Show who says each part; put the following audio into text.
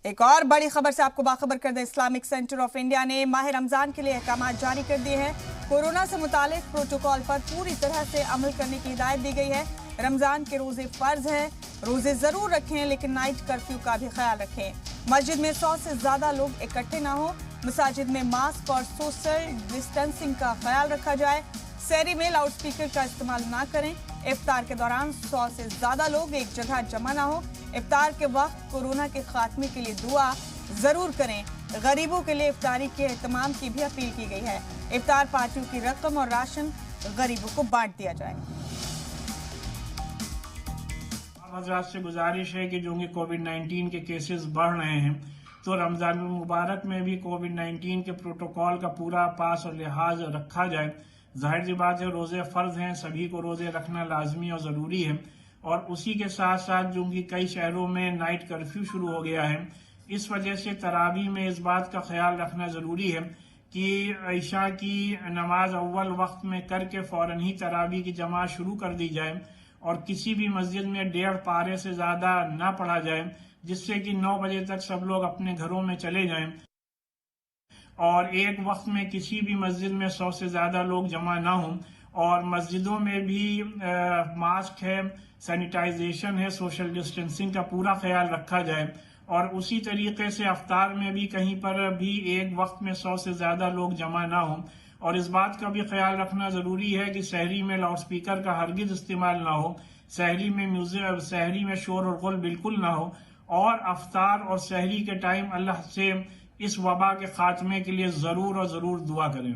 Speaker 1: एक और बड़ी खबर से आपको बाखबर कर दे, इस्लामिक सेंटर ऑफ इंडिया ने माह रमजान के लिए अहकाम जारी कर दिए हैं। कोरोना से मुतालिक प्रोटोकॉल पर पूरी तरह से अमल करने की हिदायत दी गई है। रमजान के रोजे फर्ज हैं, रोजे जरूर रखें लेकिन नाइट कर्फ्यू का भी ख्याल रखें। मस्जिद में 100 से ज्यादा लोग इकट्ठे ना हो। मसाजिद में मास्क और सोशल डिस्टेंसिंग का ख्याल रखा जाए। सहरी में लाउड स्पीकर का इस्तेमाल ना करें। इफ्तार के दौरान 100 से ज्यादा लोग एक जगह जमा ना हो। इफ्तार के वक्त कोरोना के खात्मे के लिए दुआ जरूर करें। गरीबों के लिए इफ्तारी के एहतमाम की भी अपील की गई है। इफ्तार पार्टियों की रकम और राशन गरीबों को बांट दिया जाए।
Speaker 2: हज़रात से गुजारिश है कि जो कि कोविड-19 के केसेस बढ़ रहे हैं, तो रमज़ान मुबारक में भी कोविड-19 के प्रोटोकॉल का पूरा पास और लिहाज रखा जाए। जाहिर सी बात है, रोज़े फ़र्ज हैं, सभी को रोज़े रखना लाजमी और ज़रूरी है। और उसी के साथ साथ जो कि कई शहरों में नाइट कर्फ्यू शुरू हो गया है, इस वजह से तरावी में इस बात का ख्याल रखना ज़रूरी है कि ईशा की नमाज अव्वल वक्त में करके फ़ौरन ही तरावी की जमात शुरू कर दी जाए और किसी भी मस्जिद में 1.5 पारे से ज़्यादा ना पढ़ा जाए, जिससे कि 9 बजे तक सब लोग अपने घरों में चले जाएं और एक वक्त में किसी भी मस्जिद में 100 से ज़्यादा लोग जमा ना हों। और मस्जिदों में भी मास्क है, सैनिटाइजेशन है, सोशल डिस्टेंसिंग का पूरा ख्याल रखा जाए। और उसी तरीके से अफ्तार में भी कहीं पर भी एक वक्त में 100 से ज़्यादा लोग जमा ना हों। और इस बात का भी ख्याल रखना ज़रूरी है कि सहरी में लाउड स्पीकर का हरगिज़ इस्तेमाल ना हो, सहरी में म्यूजिक, सहरी में शोर और गुल बिल्कुल ना हो। और अफ्तार और सहरी के टाइम अल्लाह से इस वबा के खात्मे के लिए ज़रूर और ज़रूर दुआ करें।